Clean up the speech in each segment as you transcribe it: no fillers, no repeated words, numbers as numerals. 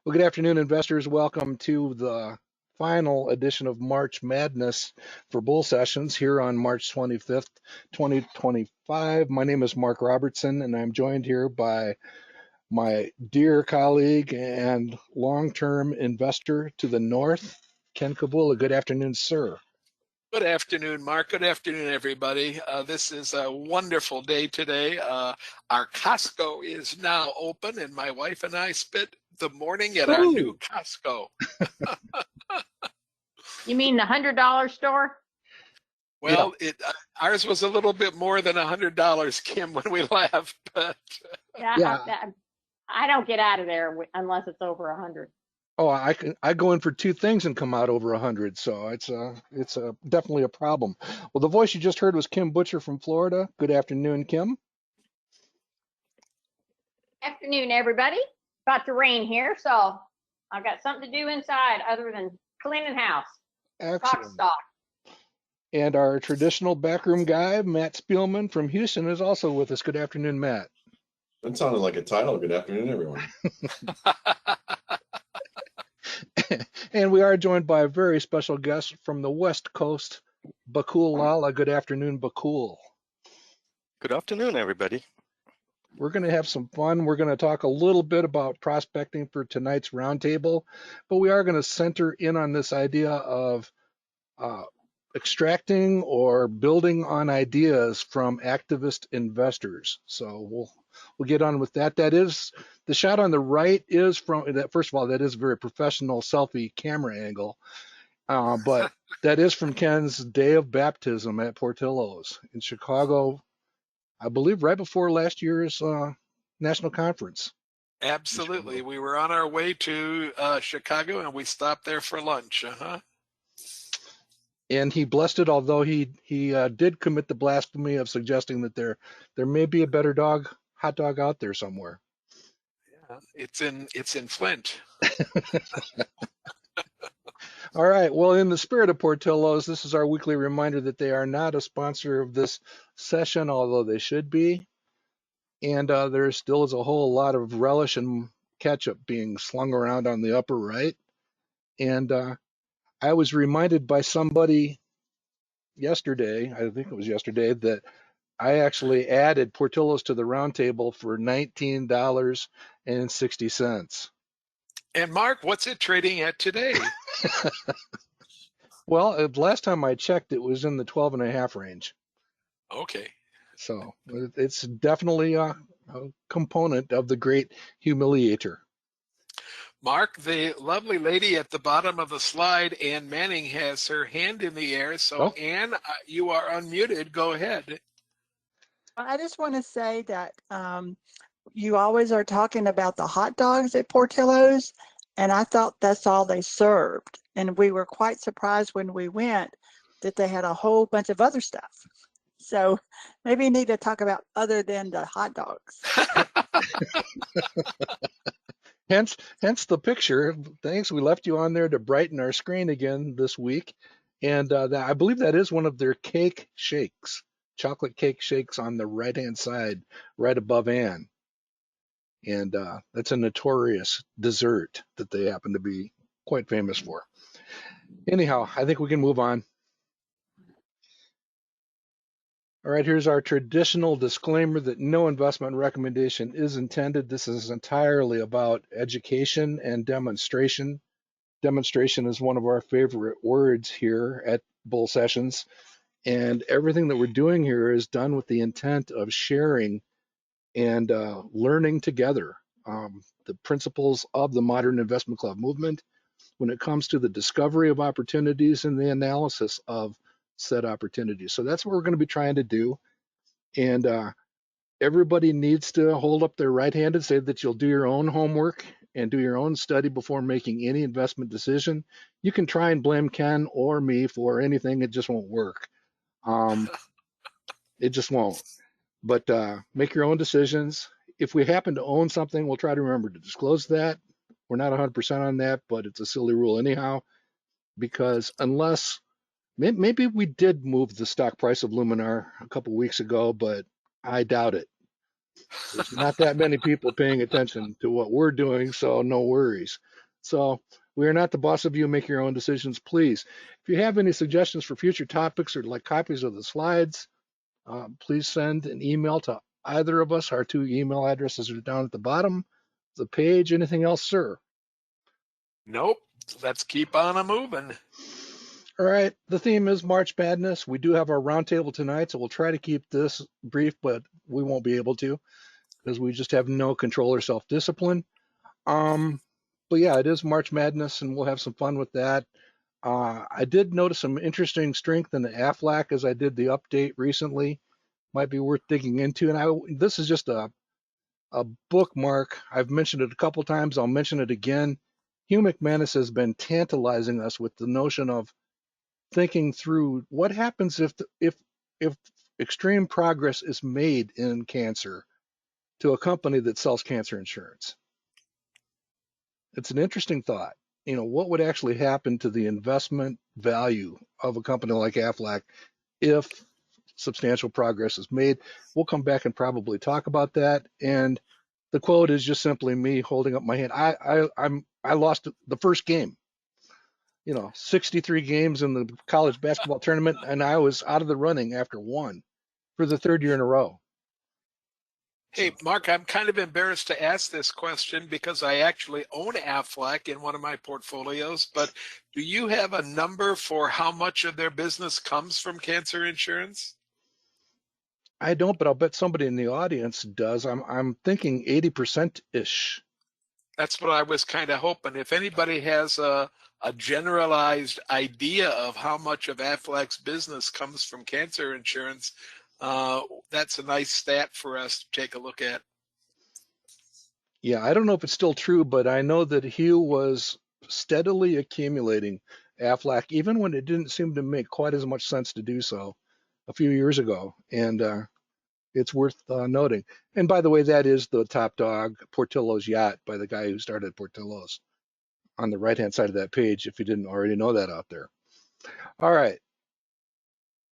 Well, good afternoon, investors. Welcome to the final edition of March Madness for Bull Sessions here on March 25th, 2025. My name is Mark Robertson, and I'm joined here by my dear colleague and long-term investor to the north, Ken Kabula. Good afternoon, sir. Good afternoon, Mark. Good afternoon, everybody. This is a wonderful day today. Our Costco is now open, and my wife and I spent the morning at our new Costco. You mean the $100 store? Well, yeah. Ours was a little bit more than $100, Kim, when we left. But I don't get out of there unless it's over 100. Oh, I go in for two things and come out over 100, so it's definitely a problem. Well, the voice you just heard was Kim Butcher from Florida. Good afternoon, Kim. Afternoon, everybody. About to rain here, so I've got something to do inside other than cleaning house. Excellent. Stock. And our traditional backroom guy, Matt Spielman from Houston, is also with us. Good afternoon, Matt. That sounded like a title. Good afternoon, everyone. And we are joined by a very special guest from the West Coast, Bakul Lala. Good afternoon, Bakul. Good afternoon, everybody. We're going to have some fun. We're going to talk a little bit about prospecting for tonight's roundtable, but we are going to center in on this idea of extracting or building on ideas from activist investors. So we'll get on with that. That is the shot on the right is from that. First of all, that is a very professional selfie camera angle, but that is from Ken's day of baptism at Portillo's in Chicago, I believe right before last year's national conference. Absolutely. We were on our way to Chicago and we stopped there for lunch. And he blessed it, although he did commit the blasphemy of suggesting that there may be a better hot dog out there somewhere. Yeah, it's in Flint. All right. Well, in the spirit of Portillo's, this is our weekly reminder that they are not a sponsor of this session, although they should be. And there still is a whole lot of relish and ketchup being slung around on the upper right. And I was reminded by somebody yesterday, I think it was yesterday, that I actually added Portillo's to the roundtable for $19.60. And Mark, what's it trading at today? Well, last time I checked, it was in the 12.5 range. Okay. So it's definitely a component of the great humiliator. Mark, the lovely lady at the bottom of the slide, Ann Manning, has her hand in the air. So, Ann, you are unmuted. Go ahead. I just want to say that you always are talking about the hot dogs at Portillo's, and I thought that's all they served. And we were quite surprised when we went that they had a whole bunch of other stuff. So maybe you need to talk about other than the hot dogs. Hence the picture. Thanks. We left you on there to brighten our screen again this week. And I believe that is one of their cake shakes, chocolate cake shakes on the right-hand side, right above Ann. And that's a notorious dessert that they happen to be quite famous for. Anyhow, I think we can move on. All right, here's our traditional disclaimer that no investment recommendation is intended. This is entirely about education and demonstration. Demonstration is one of our favorite words here at Bull Sessions. And everything that we're doing here is done with the intent of sharing and learning together the principles of the modern investment club movement when it comes to the discovery of opportunities and the analysis of said opportunities. So that's what we're going to be trying to do. And everybody needs to hold up their right hand and say that you'll do your own homework and do your own study before making any investment decision. You can try and blame Ken or me for anything. It just won't work. It just won't. But make your own decisions. If we happen to own something, we'll try to remember to disclose that. We're not 100% on that, but it's a silly rule anyhow, because unless maybe we did move the stock price of Luminar a couple weeks ago, but I doubt it. There's not that many people paying attention to what we're doing, so no worries. So we are not the boss of you. Make your own decisions, please. If you have any suggestions for future topics or like copies of the slides, please send an email to either of us. Our two email addresses are down at the bottom of the page. Anything else, sir? Nope. Let's keep on a moving. All right. The theme is March Madness. We do have our roundtable tonight, so we'll try to keep this brief, but we won't be able to because we just have no control or self-discipline. But yeah, it is March Madness, and we'll have some fun with that. I did notice some interesting strength in the AFLAC as I did the update recently. Might be worth digging into. And this is just a bookmark. I've mentioned it a couple times. I'll mention it again. Hugh McManus has been tantalizing us with the notion of thinking through what happens if extreme progress is made in cancer to a company that sells cancer insurance. It's an interesting thought. What would actually happen to the investment value of a company like Aflac if substantial progress is made? We'll come back and probably talk about that. And the quote is just simply me holding up my hand. I lost the first game. 63 games in the college basketball tournament, and I was out of the running after one for the third year in a row. Hey, Mark, I'm kind of embarrassed to ask this question because I actually own Aflac in one of my portfolios, but do you have a number for how much of their business comes from cancer insurance? I don't, but I'll bet somebody in the audience does. I'm thinking 80%-ish. That's what I was kind of hoping. If anybody has a generalized idea of how much of Aflac's business comes from cancer insurance, that's a nice stat for us to take a look at. Yeah, I don't know if it's still true, but I know that Hugh was steadily accumulating Aflac, even when it didn't seem to make quite as much sense to do so a few years ago. And it's worth noting. And by the way, that is the top dog, Portillo's yacht, by the guy who started Portillo's, on the right-hand side of that page, if you didn't already know that out there. All right,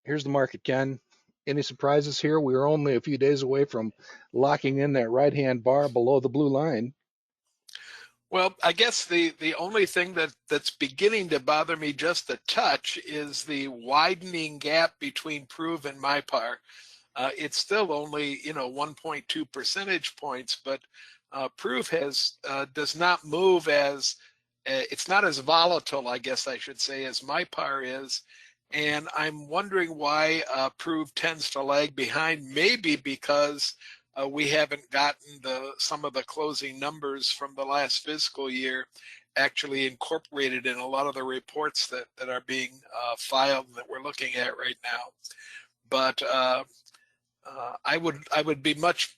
here's the market, Ken. Any surprises here? We are only a few days away from locking in that right-hand bar below the blue line. Well, I guess the only thing that's beginning to bother me just a touch is the widening gap between Prove and MyPar. It's still only 1.2 percentage points, but Prove does not move as it's not as volatile, I guess I should say, as MyPar is. And I'm wondering why Prove tends to lag behind, maybe because we haven't gotten some of the closing numbers from the last fiscal year actually incorporated in a lot of the reports that are being filed that we're looking at right now. But I would be much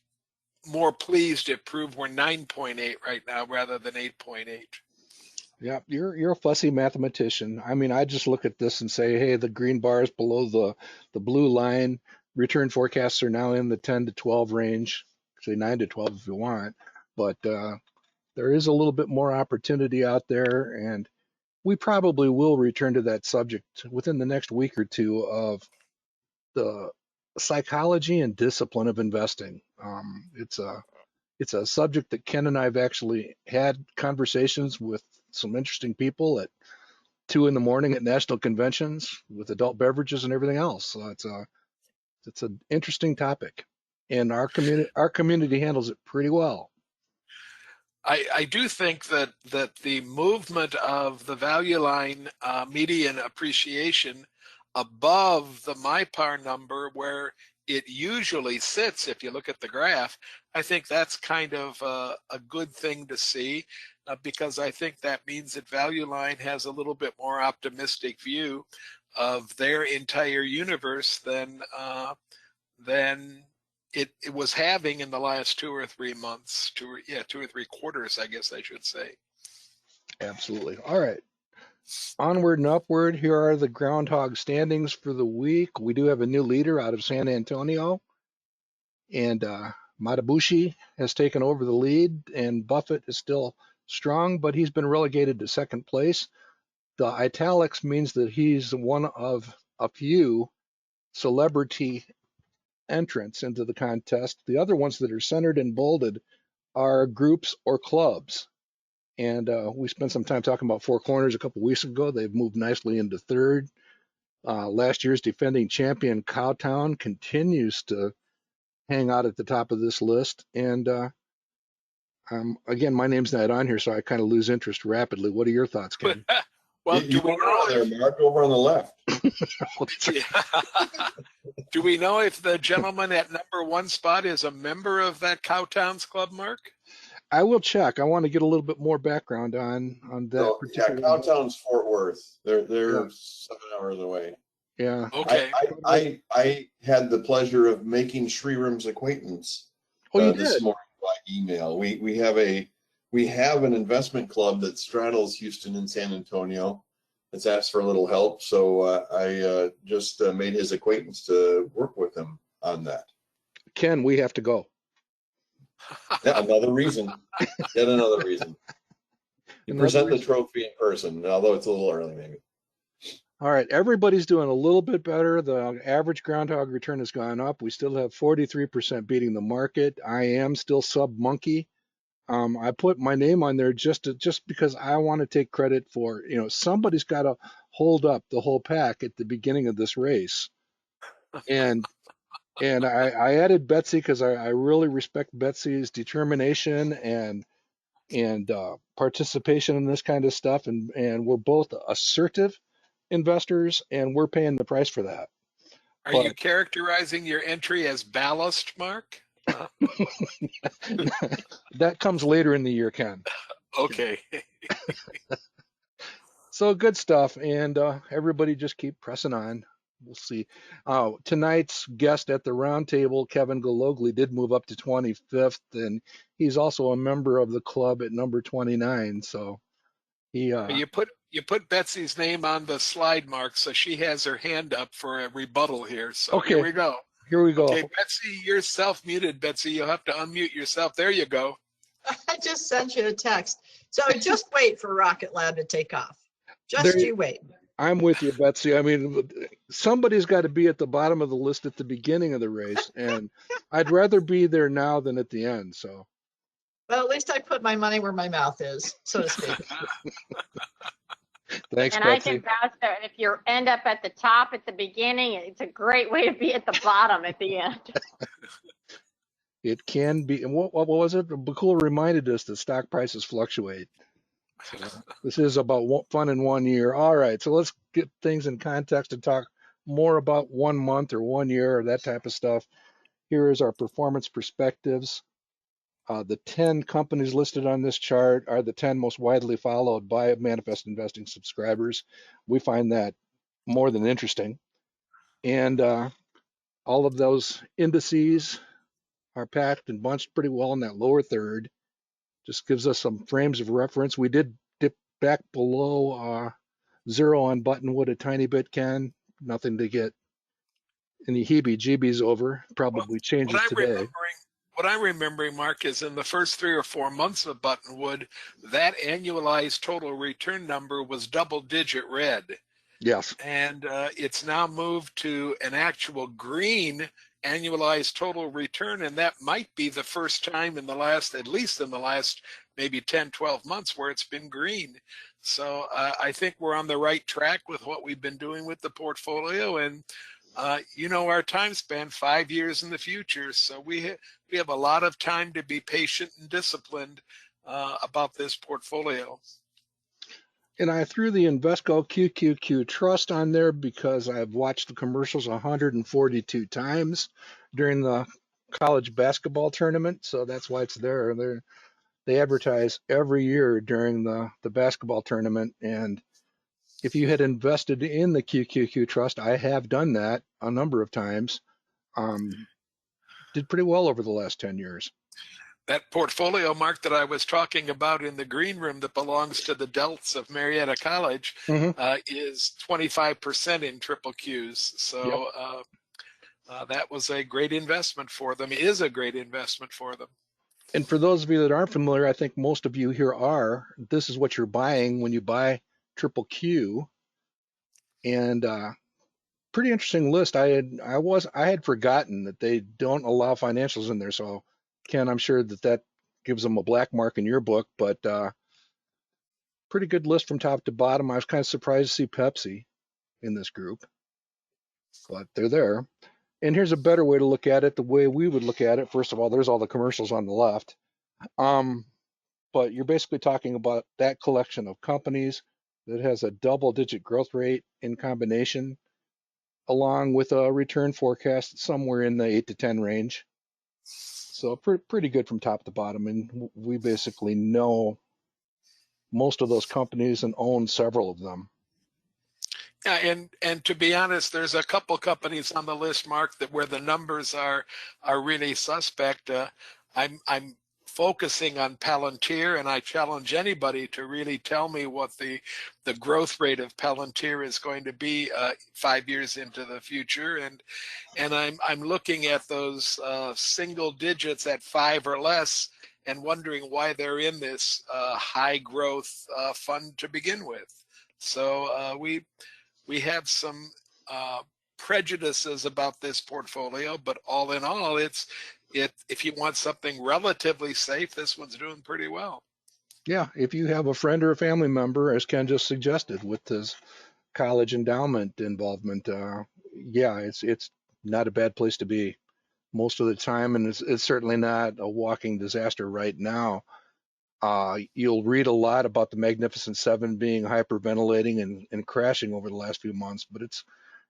more pleased if Prove were 9.8 right now rather than 8.8. Yeah, you're a fussy mathematician. I mean, I just look at this and say, hey, the green bars below the blue line, return forecasts are now in the 10 to 12 range, actually 9 to 12 if you want. But there is a little bit more opportunity out there, and we probably will return to that subject within the next week or two of the psychology and discipline of investing. It's a subject that Ken and I have actually had conversations with some interesting people at 2 in the morning at national conventions with adult beverages and everything else. So it's an interesting topic, and our community handles it pretty well. I do think that the movement of the value line median appreciation above the MyPar number, where it usually sits, if you look at the graph, I think that's kind of a good thing to see, because I think that means that Value Line has a little bit more optimistic view of their entire universe than it was having in the last 2 or 3 months, 2 or 3 quarters, I guess I should say. Absolutely. All right. Onward and upward. Here are the groundhog standings for the week. We do have a new leader out of San Antonio, and Matabushi has taken over the lead, and Buffett is still strong, but he's been relegated to second place. The italics means that he's one of a few celebrity entrants into the contest. The other ones that are centered and bolded are groups or clubs. And we spent some time talking about Four Corners a couple weeks ago. They've moved nicely into third. Last year's defending champion Cowtown continues to hang out at the top of this list. And again, my name's not on here, so I kind of lose interest rapidly. What are your thoughts, Ken? Well, You were over there, Mark, over on the left. Do we know if the gentleman at number 1 spot is a member of that Cowtowns Club, Mark? I will check. I want to get a little bit more background on that So, yeah, particular. Cowtown's Fort Worth. They're Yeah. 7 hours away. Yeah. Okay. I had the pleasure of making Shriram's acquaintance Oh, you this did? morning by email. We have an investment club that straddles Houston and San Antonio. That's asked for a little help, so I just made his acquaintance to work with him on that. Ken, we have to go. Yeah, another reason. Yet another reason. You present the trophy in person, although it's a little early, maybe. All right, everybody's doing a little bit better. The average groundhog return has gone up. We still have 43% beating the market. I am still sub monkey. I put my name on there just because I want to take credit for, somebody's got to hold up the whole pack at the beginning of this race. And I added Betsy because I really respect Betsy's determination and participation in this kind of stuff. And we're both assertive investors, and we're paying the price for that. Are you characterizing your entry as ballast, Mark? That comes later in the year, Ken. Okay. So good stuff, and everybody just keep pressing on. We'll see. Tonight's guest at the round table, Kevin Gologly, did move up to 25th, and he's also a member of the club at number 29. So he You put Betsy's name on the slide, Mark, so she has her hand up for a rebuttal here. So Okay. Here we go. Here we go. Okay, Betsy, you're self-muted, Betsy. You'll have to unmute yourself. There you go. I just sent you a text. So just wait for Rocket Lab to take off. You wait. I'm with you, Betsy. I mean, somebody's got to be at the bottom of the list at the beginning of the race, and I'd rather be there now than at the end. So. Well, at least I put my money where my mouth is, so to speak. Thanks, and Betsy. I can vouch that if you end up at the top at the beginning, it's a great way to be at the bottom at the end. It can be. And what was it? Bakula reminded us that stock prices fluctuate. So this is about fun in 1 year. All right, so let's get things in context and talk more about 1 month or 1 year or that type of stuff. Here is our performance perspectives. The 10 companies listed on this chart are the 10 most widely followed by Manifest Investing subscribers. We find that more than interesting. And all of those indices are packed and bunched pretty well in that lower third. Just gives us some frames of reference. We did dip back below zero on Buttonwood a tiny bit, Ken. Nothing to get any heebie-jeebies over. Probably changes today. What I'm remembering, Mark, is in the first 3 or 4 months of Buttonwood, that annualized total return number was double-digit red. Yes. And it's now moved to an actual green annualized total return, and that might be the first time at least in the last maybe 10, 12 months where it's been green. So I think we're on the right track with what we've been doing with the portfolio, and our time span, 5 years in the future. So we have a lot of time to be patient and disciplined about this portfolio. And I threw the Invesco QQQ Trust on there because I've watched the commercials 142 times during the college basketball tournament. So that's why it's there. They advertise every year during the basketball tournament. And if you had invested in the QQQ Trust, I have done that a number of times, did pretty well over the last 10 years. That portfolio, Mark, that I was talking about in the green room that belongs to the Delts of Marietta College is 25% in triple Qs. So that was a great investment for them, is a great investment for them. And for those of you that aren't familiar, I think most of you here are, this is what you're buying when you buy triple Q. And pretty interesting list. I had forgotten that they don't allow financials in there. So Ken, I'm sure that gives them a black mark in your book, but pretty good list from top to bottom. I was kind of surprised to see Pepsi in this group, but they're there. And here's a better way to look at it, the way we would look at it. First of all, there's all the commercials on the left. But you're basically talking about that collection of companies that has a double-digit growth rate in combination, along with a return forecast somewhere in the 8 to 10 range. So pretty good from top to bottom. And we basically know most of those companies and own several of them. Yeah, and to be honest, there's a couple companies on the list, Mark, that where the numbers are really suspect. I'm focusing on Palantir, and I challenge anybody to really tell me what the growth rate of Palantir is going to be 5 years into the future, and I'm looking at those single digits at 5 or less, and wondering why they're in this high growth fund to begin with. So we have some prejudices about this portfolio, but all in all, if you want something relatively safe, this one's doing pretty well. Yeah, if you have a friend or a family member, as Ken just suggested, with his college endowment involvement, yeah, it's not a bad place to be most of the time, and it's certainly not a walking disaster right now. You'll read a lot about the Magnificent Seven being hyperventilating and crashing over the last few months, but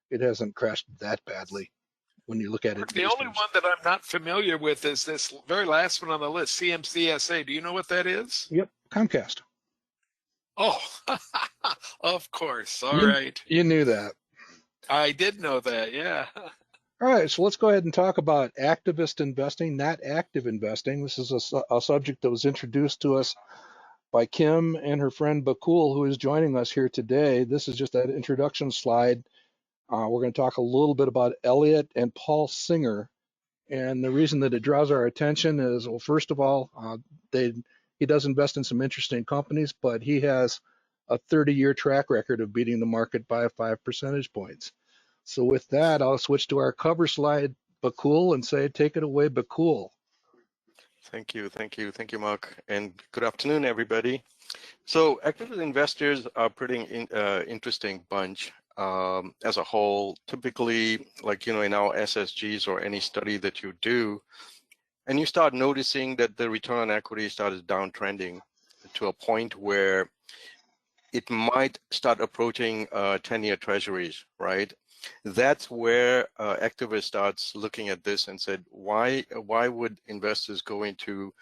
it hasn't crashed that badly when you look at it. The only one that I'm not familiar with is this very last one on the list, CMCSA. Do you know what that is? Yep, Comcast. Oh, of course. All You- right. You knew that. I did know that, yeah. All right, so let's go ahead and talk about activist investing, not active investing. This is a subject that was introduced to us by Kim and her friend Bakul, who is joining us here today. This is just that introduction slide. We're going to talk a little bit about Elliot and Paul Singer. And the reason that it draws our attention is, well, first of all, he does invest in some interesting companies, but he has a 30-year track record of beating the market by 5 percentage points. So with that, I'll switch to our cover slide, Bakul, and say, take it away, Bakul. Thank you, Mark, and good afternoon, everybody. So active investors are pretty interesting bunch as a whole. Typically, like, in our SSGs or any study that you do, and you start noticing that the return on equity started downtrending to a point where it might start approaching 10-year treasuries, right? That's where activists starts looking at this and said, why would investors go into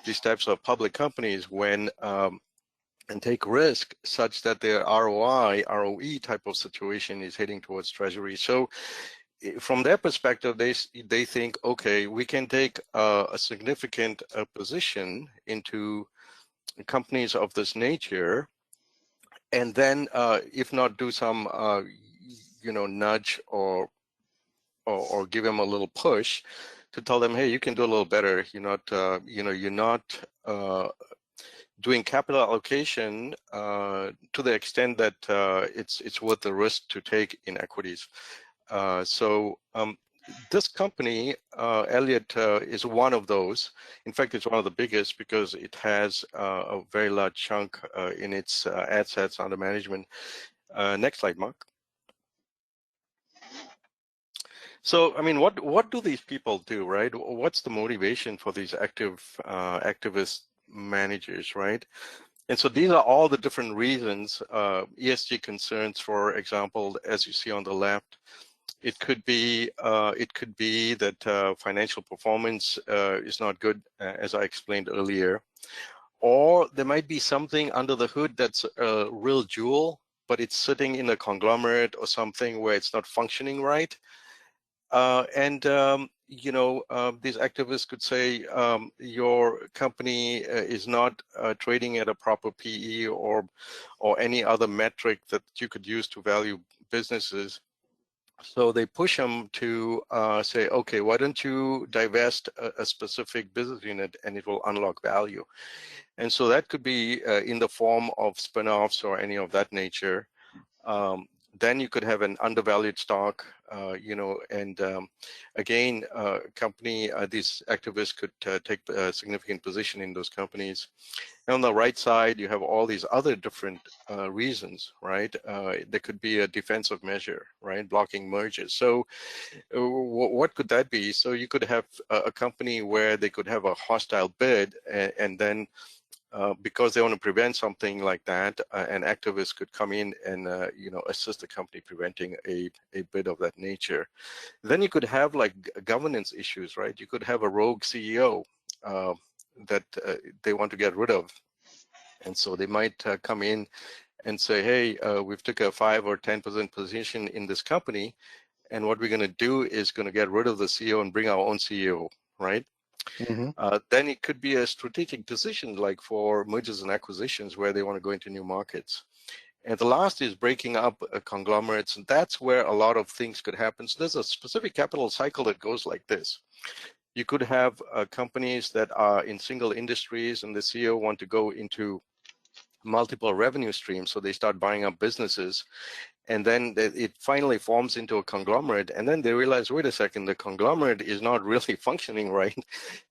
these types of public companies when and take risk such that their ROE type of situation is heading towards treasury? So from their perspective, they think, okay, we can take a significant position into companies of this nature, and then if not do some nudge or give them a little push to tell them, hey, you can do a little better. You're not doing capital allocation to the extent that it's worth the risk to take in equities. This company, Elliott, is one of those. In fact, it's one of the biggest because it has a very large chunk in its assets under management. Next slide, Mark. So, I mean, what do these people do, right? What's the motivation for these activist managers, right? And so these are all the different reasons. ESG concerns, for example, as you see on the left. It could be that financial performance is not good, as I explained earlier, or there might be something under the hood that's a real jewel, but it's sitting in a conglomerate or something where it's not functioning right. These activists could say your company is not trading at a proper PE or any other metric that you could use to value businesses. So they push them to say, okay, why don't you divest a specific business unit and it will unlock value. And so that could be in the form of spin-offs or any of that nature. Then you could have an undervalued stock you know, and again, these activists could take a significant position in those companies. And on the right side, you have all these other different reasons, right? There could be a defensive measure, right? Blocking mergers. So what could that be? So you could have a company where they could have a hostile bid, and then because they want to prevent something like that, an activist could come in and you know, assist the company preventing a bid of that nature. Then you could have like governance issues, right? You could have a rogue CEO that they want to get rid of, and so they might come in and say, hey, we've took a 5 or 10% position in this company, and what we're going to do is going to get rid of the CEO and bring our own CEO, right? Mm-hmm. Then it could be a strategic decision, like for mergers and acquisitions, where they want to go into new markets. And the last is breaking up conglomerates, and that's where a lot of things could happen. So there's a specific capital cycle that goes like this. You could have companies that are in single industries, and the CEO want to go into multiple revenue streams, so they start buying up businesses, and then it finally forms into a conglomerate, and then they realize, wait a second, the conglomerate is not really functioning right,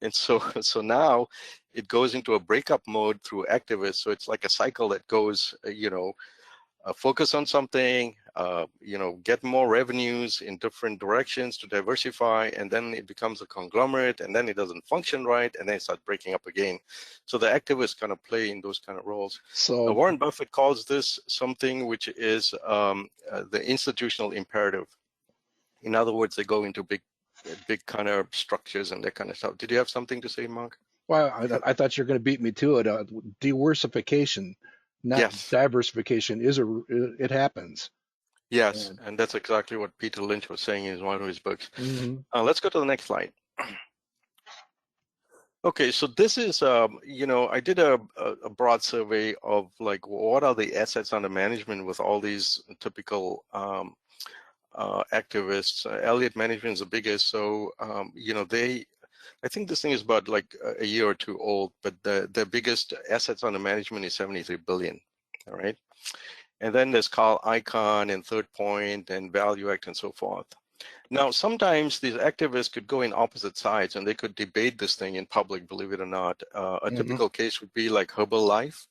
and so now it goes into a breakup mode through activists. So it's like a cycle that goes, you know, focus on something, you know, get more revenues in different directions to diversify, and then it becomes a conglomerate, and then it doesn't function right, and then it starts breaking up again. So the activists kind of play in those kind of roles. So Warren Buffett calls this something which is the institutional imperative. In other words, they go into big kind of structures and that kind of stuff. Did you have something to say, Mark? well, I thought you were going to beat me to it. Diversification, not Yes. diversification, it happens. Yes, and that's exactly what Peter Lynch was saying in one of his books. Mm-hmm. Let's go to the next slide. Okay, so this is, you know, I did a broad survey of like, what are the assets under management with all these typical activists. Elliott Management is the biggest, so you know, I think this thing is about like a year or two old, but the biggest assets under management is 73 billion. All right, and then there's Carl Icahn and Third Point and Value Act and so forth. Now, sometimes these activists could go in opposite sides and they could debate this thing in public, believe it or not. A typical case would be like Herbalife.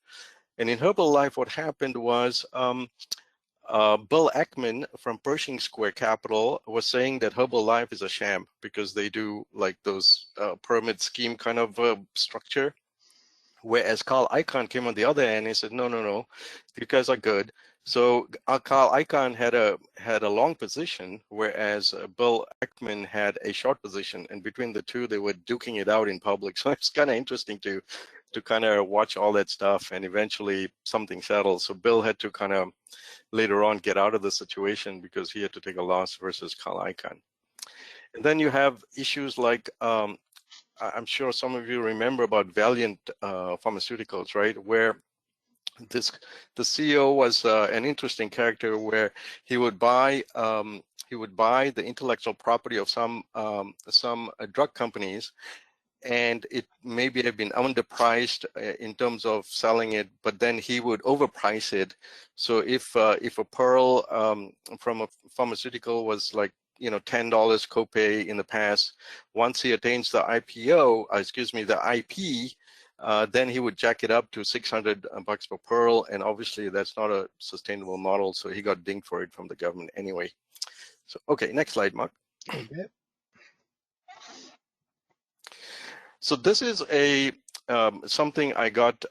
And in Herbalife, what happened was Bill Ackman from Pershing Square Capital was saying that Herbalife is a sham because they do like those pyramid scheme kind of structure. Whereas Carl Icahn came on the other end and said, no, you guys are good. So Carl Icahn had a long position, whereas Bill Ackman had a short position, and between the two, they were duking it out in public. So it's kind of interesting to kind of watch all that stuff, and eventually something settled. So Bill had to kind of later on get out of the situation because he had to take a loss versus Carl Icahn. And then you have issues like I'm sure some of you remember about Valiant Pharmaceuticals, right? Where the CEO was an interesting character, where he would buy the intellectual property of some drug companies, and it maybe have been underpriced in terms of selling it, but then he would overprice it. So if a pearl from a pharmaceutical was like, you know, $10 copay in the past, once he attains the the IP, then he would jack it up to $600 per pearl, and obviously that's not a sustainable model, so he got dinged for it from the government anyway. So, okay, next slide, Mark. Okay. So this is a something I got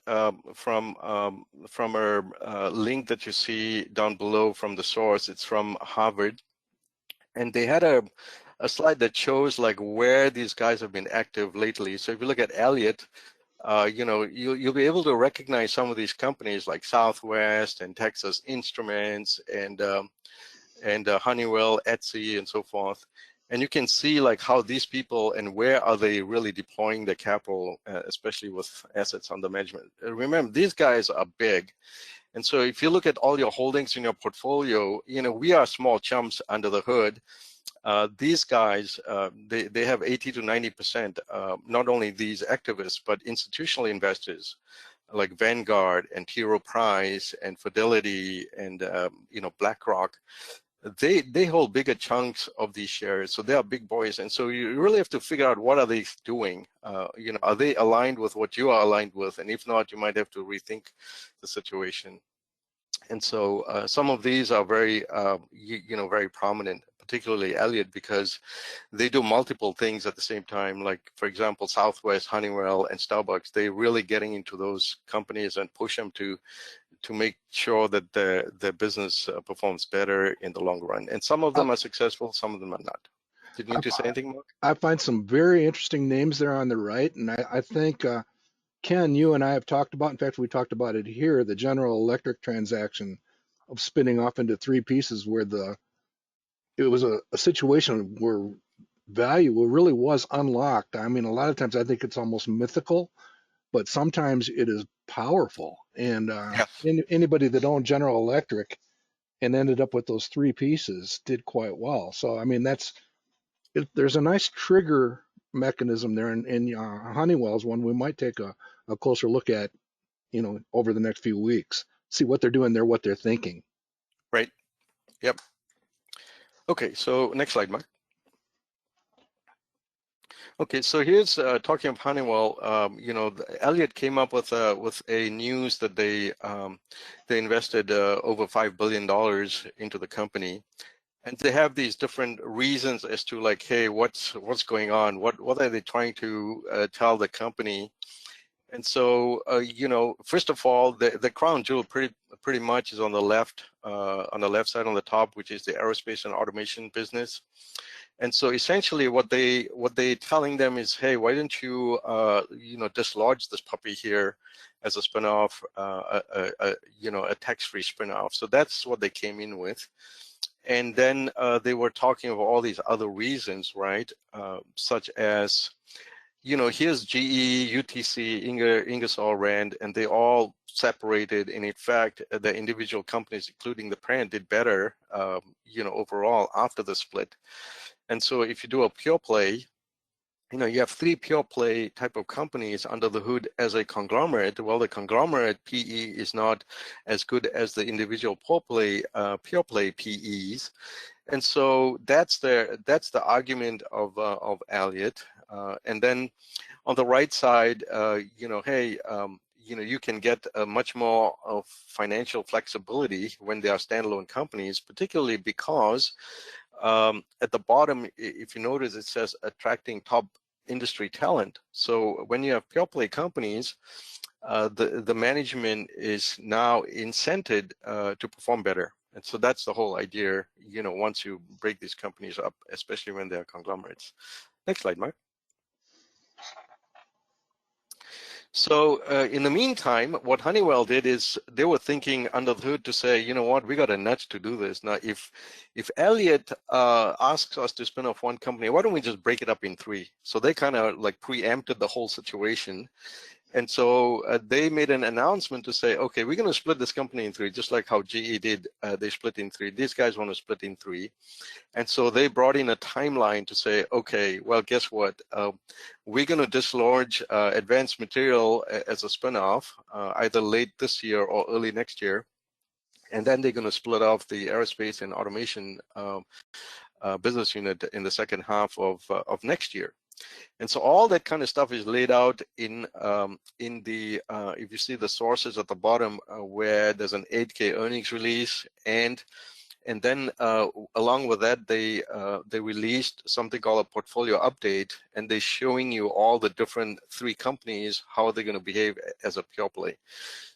from a link that you see down below from the source. It's from Harvard, and they had a slide that shows like where these guys have been active lately. So if you look at Elliott, you know, you'll be able to recognize some of these companies like Southwest and Texas Instruments and Honeywell, Etsy, and so forth. And you can see like how these people and where are they really deploying their capital, especially with assets under management. Remember, these guys are big. And so if you look at all your holdings in your portfolio, you know, we are small chumps under the hood. These guys, they have 80 to 90%, not only these activists, but institutional investors like Vanguard and T. Rowe Price and Fidelity and, you know, BlackRock. they hold bigger chunks of these shares, so they are big boys, and so you really have to figure out what are they doing. You know, are they aligned with what you are aligned with, and if not, you might have to rethink the situation. And so some of these are very you know, very prominent, particularly Elliott, because they do multiple things at the same time. Like, for example, Southwest, Honeywell, and Starbucks, they're really getting into those companies and push them to make sure that the business performs better in the long run. And some of them are successful, some of them are not. Did you need to say anything, Mark? I find some very interesting names there on the right, and I think Ken, you and I have talked about, in fact, we talked about it here, the General Electric transaction of spinning off into three pieces where it was a situation where value really was unlocked. I mean, a lot of times I think it's almost mythical, but sometimes it is powerful. And Yes. anybody that owned General Electric and ended up with those three pieces did quite well. So, I mean, there's a nice trigger mechanism there, and Honeywell's one we might take a closer look at, you know, over the next few weeks, see what they're doing there, what they're thinking. Right. Yep. Okay, so next slide, Mark. Okay, so here's talking of Honeywell. You know, Elliott came up with a news that they invested over $5 billion into the company, and they have these different reasons as to, like, hey, what's going on? What are they trying to tell the company? And so, you know, first of all, the crown jewel pretty much is on the left side on the top, which is the aerospace and automation business. And so essentially what they telling them is, hey, why don't you you know, dislodge this puppy here as a spinoff, you know, a tax-free spinoff. So that's what they came in with. And then they were talking of all these other reasons, right? Such as, you know, here's GE, UTC, Ingersoll Rand, and they all separated. And in fact, the individual companies, including the parent, did better, you know, overall after the split. And so if you do a pure play, you know, you have three pure play type of companies under the hood as a conglomerate. Well, the conglomerate PE is not as good as the individual pure play PEs. And so that's the argument of Elliott. And then on the right side, you know, hey, you know, you can get much more of financial flexibility when they are standalone companies, particularly because at the bottom, if you notice, it says attracting top industry talent. So when you have pure play companies, the management is now incented to perform better. And so that's the whole idea, you know, once you break these companies up, especially when they're conglomerates. Next slide, Mark. So in the meantime, what Honeywell did is they were thinking under the hood to say, you know what, we got a nudge to do this. Now, if Elliott asks us to spin off one company, why don't we just break it up in three? So they kind of like preempted the whole situation. And so they made an announcement to say, okay, we're going to split this company in three, just like how GE did. They split in three. These guys want to split in three. And so they brought in a timeline to say, okay, well, guess what? We're going to dislodge advanced material as a spinoff, either late this year or early next year. And then they're going to split off the aerospace and automation business unit in the second half of next year. And so all that kind of stuff is laid out in the if you see the sources at the bottom where there's an 8K earnings release, and then along with that they released something called a portfolio update, and they're showing you all the different three companies, how they're going to behave as a pure play.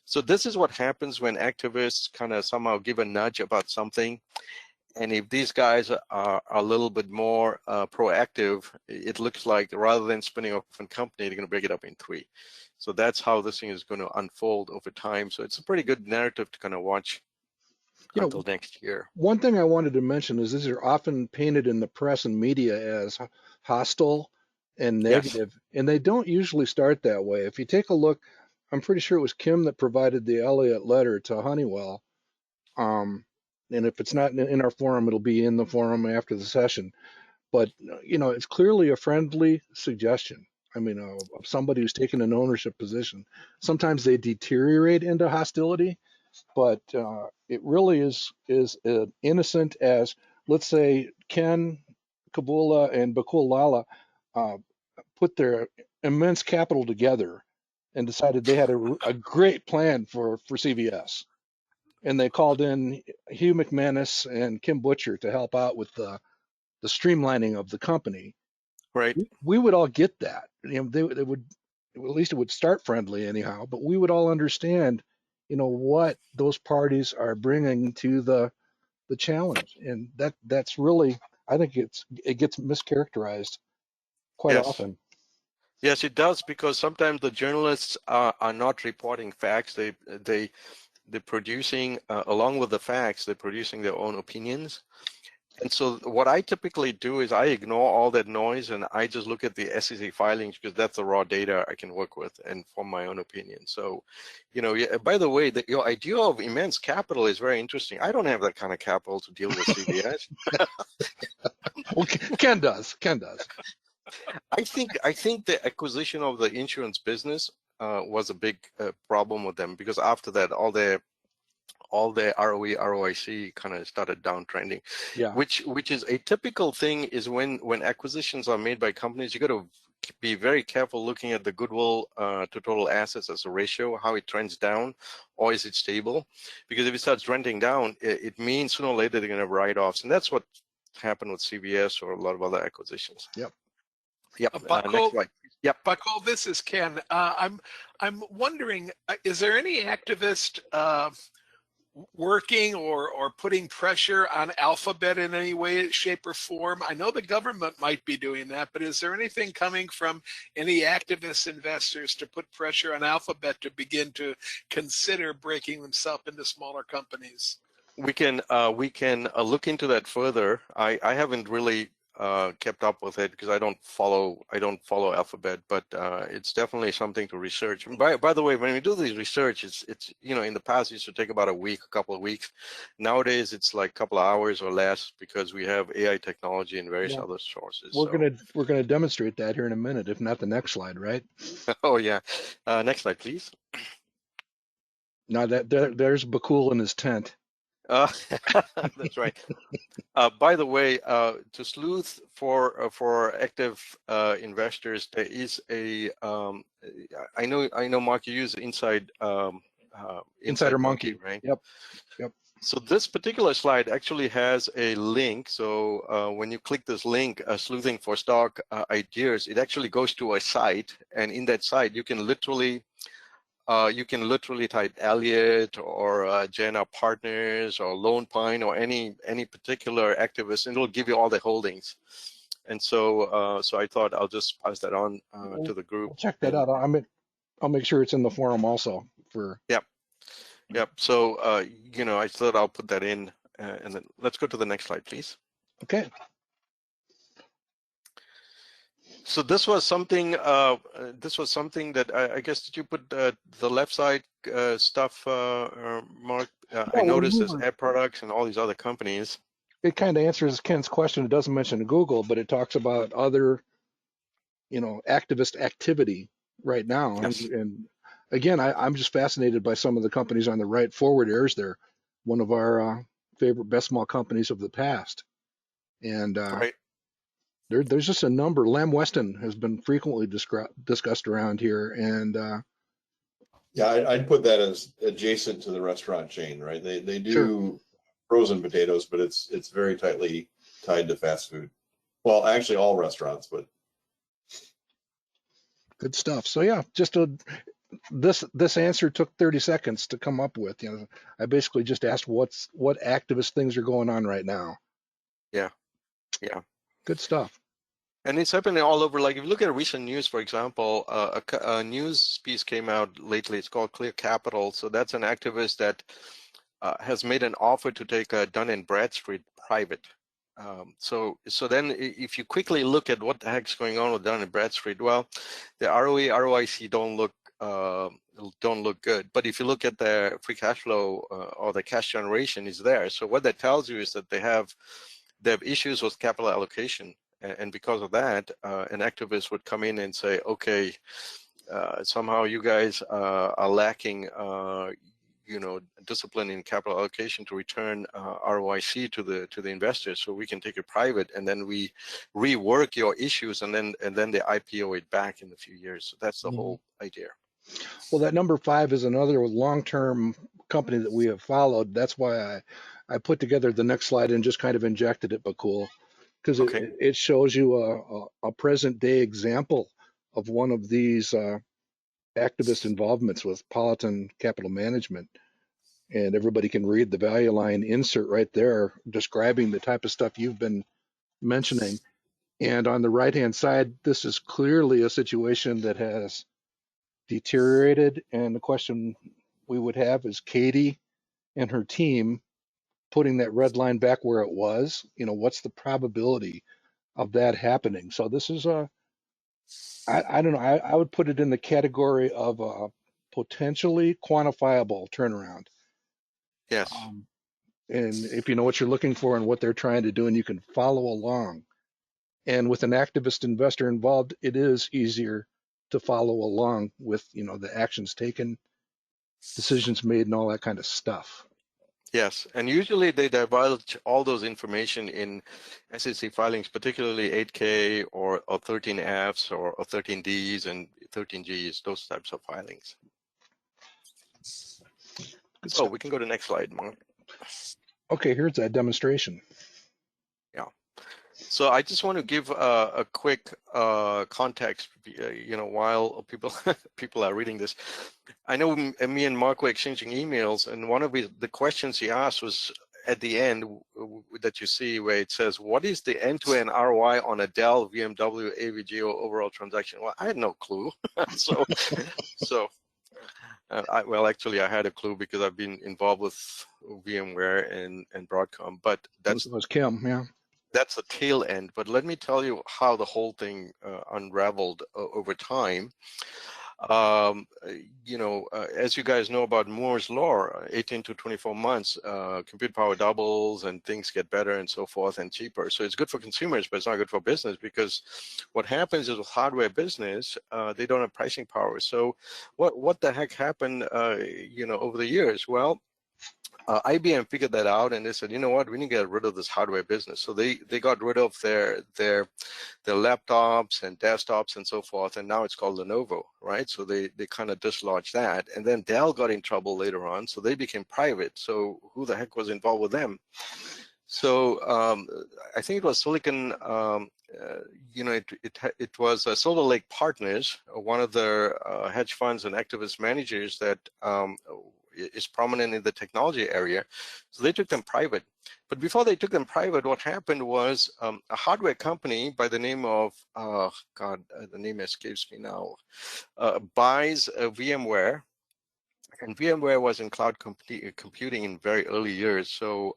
So this is what happens when activists kind of somehow give a nudge about something. And if these guys are a little bit more proactive, it looks like rather than spinning off one company, they're going to break it up in three. So that's how this thing is going to unfold over time. So it's a pretty good narrative to kind of watch until next year. One thing I wanted to mention is these are often painted in the press and media as hostile and negative, yes. And they don't usually start that way. If you take a look, I'm pretty sure it was Kim that provided the Elliott letter to Honeywell. And if it's not in our forum, it'll be in the forum after the session. But, you know, it's clearly a friendly suggestion. I mean, of somebody who's taken an ownership position. Sometimes they deteriorate into hostility, but it really is innocent as, let's say, Ken Kabula and Bakul Lala put their immense capital together and decided they had a great plan for CVS. And they called in Hugh McManus and Kim Butcher to help out with the streamlining of the company. Right. We would all get that. They would, at least it would start friendly anyhow, but we would all understand, what those parties are bringing to the challenge. And that's really, I think it gets mischaracterized quite Yes. often. Yes, it does, because sometimes the journalists are not reporting facts. They're producing, along with the facts, they're producing their own opinions. And so what I typically do is I ignore all that noise and I just look at the SEC filings, because that's the raw data I can work with and form my own opinion. So, by the way, your idea of immense capital is very interesting. I don't have that kind of capital to deal with CVS. Well, Ken does. I think the acquisition of the insurance business was a big problem with them, because after that, all their ROE, ROIC kind of started downtrending. Yeah. Which is a typical thing is when acquisitions are made by companies, you got to be very careful looking at the goodwill to total assets as a ratio, how it trends down, or is it stable? Because if it starts trending down, it means sooner or later they're going to have write-offs, and that's what happened with CVS or a lot of other acquisitions. Yep. Next slide. Yep. Buckle, this is Ken. I'm wondering, is there any activist working or putting pressure on Alphabet in any way, shape, or form? I know the government might be doing that, but is there anything coming from any activist investors to put pressure on Alphabet to begin to consider breaking themselves into smaller companies? We can look into that further. I haven't really kept up with it because I don't follow Alphabet, but it's definitely something to research. And by the way, when we do this research, it's in the past it used to take about a couple of weeks. Nowadays it's like a couple of hours or less, because we have AI technology and various other sources. We're gonna demonstrate that here in a minute, if not the next slide, right? Oh yeah, next slide, please. Now there's Bakul in his tent. That's right. By the way, to sleuth for active investors, there is a I know Mark, you use Insider Monkey, right? Yep. So this particular slide actually has a link. So when you click this link, sleuthing for stock ideas, it actually goes to a site, and in that site you can literally type Elliott or Jenna Partners or Lone Pine or any particular activist, and it'll give you all the holdings. And so I thought I'll just pass that on to the group. We'll check that out. I'll make sure it's in the forum also for. Yep. So I thought I'll put that in, and then let's go to the next slide, please. Okay. So this was something. That I guess, did you put the left side stuff, Mark? I noticed there's Air Products and all these other companies. It kind of answers Ken's question. It doesn't mention Google, but it talks about other, activist activity right now. Yes. And again, I'm just fascinated by some of the companies on the right. Forward Air's there, one of our favorite best small companies of the past. And Right. There's just a number. Lamb Weston has been frequently discussed around here, and Yeah, I'd put that as adjacent to the restaurant chain, right? They do Sure. frozen potatoes, but it's very tightly tied to fast food. Well, actually all restaurants, but good stuff. So yeah, just this answer took 30 seconds to come up with. I basically just asked what activist things are going on right now. Yeah. Good stuff. And it's happening all over. Like if you look at recent news, for example, a news piece came out lately. It's called Clear Capital. So that's an activist that has made an offer to take Dun & Bradstreet private. So then if you quickly look at what the heck's going on with Dun & Bradstreet, well, the ROE, ROIC don't look good. But if you look at their free cash flow or the cash generation is there. So what that tells you is that they have issues with capital allocation. And because of that, an activist would come in and say, okay, somehow you guys are lacking, discipline in capital allocation to return ROIC to the investors, so we can take it private, and then we rework your issues, and then they IPO it back in a few years. So that's the whole idea. Well, that number 5 is another long-term company that we have followed. That's why I put together the next slide and just kind of injected it, but cool, because it shows you a present-day example of one of these activist involvements with Politan Capital Management. And everybody can read the value line insert right there describing the type of stuff you've been mentioning. And on the right-hand side, this is clearly a situation that has deteriorated. And the question we would have is Katie and her team putting that red line back where it was. What's the probability of that happening? So this is I don't know, I would put it in the category of a potentially quantifiable turnaround. Yes. And if you know what you're looking for and what they're trying to do, and you can follow along. And with an activist investor involved, it is easier to follow along with, the actions taken, decisions made, and all that kind of stuff. Yes, and usually they divulge all those information in SEC filings, particularly 8K or 13Fs or 13Ds and 13Gs, those types of filings. So we can go to the next slide, Mark. Okay, here's that demonstration. Yeah. So I just want to give a quick context, while people are reading this. I know me and Mark were exchanging emails, and one of the questions he asked was at the end that you see where it says, what is the end-to-end ROI on a Dell, VMW, AVGO overall transaction? Well, I had no clue. Well, actually, I had a clue because I've been involved with VMware and Broadcom, but that was Kim, yeah. That's the tail end. But let me tell you how the whole thing unraveled over time. As you guys know about Moore's law, 18 to 24 months, compute power doubles and things get better and so forth and cheaper. So it's good for consumers, but it's not good for business, because what happens is with hardware business, they don't have pricing power. So what the heck happened, over the years? Well, IBM figured that out, and they said, you know what, we need to get rid of this hardware business. So they got rid of their laptops and desktops and so forth, and now it's called Lenovo, right? So they kind of dislodged that, and then Dell got in trouble later on, so they became private. So who the heck was involved with them? So I think it was Silicon, it was Silver Lake Partners, one of the hedge funds and activist managers that is prominent in the technology area. So they took them private. But before they took them private, what happened was a hardware company by the name of, the name escapes me now, buys VMware. And VMware was in cloud computing in very early years. So,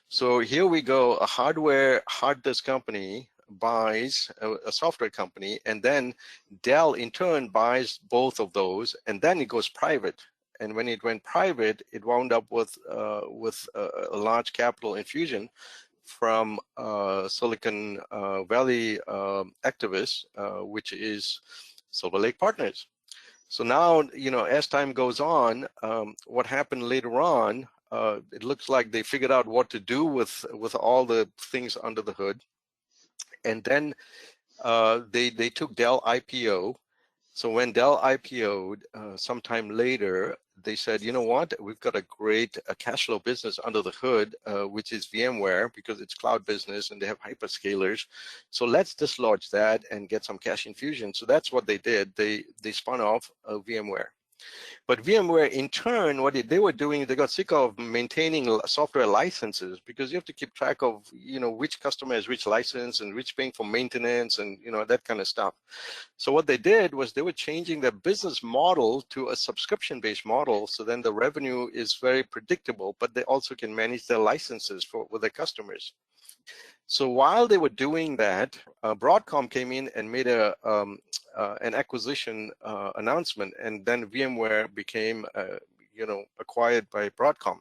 so here we go, a hard disk company buys a software company, and then Dell in turn buys both of those, and then it goes private. And when it went private, it wound up with a large capital infusion from Silicon Valley activists, which is Silver Lake Partners. So now, as time goes on, what happened later on, it looks like they figured out what to do with all the things under the hood. And then they took Dell IPO. So when Dell IPO'd sometime later, they said, you know what, we've got a great cash flow business under the hood, which is VMware, because it's cloud business and they have hyperscalers. So let's dislodge that and get some cash infusion. So that's what they did. They spun off VMware. But VMware, in turn, what they were doing, they got sick of maintaining software licenses, because you have to keep track of, which customer has which license and which paying for maintenance and, that kind of stuff. So what they did was they were changing their business model to a subscription-based model. So then the revenue is very predictable, but they also can manage their licenses with their customers. So while they were doing that, Broadcom came in and made an acquisition announcement, and then VMware became, acquired by Broadcom.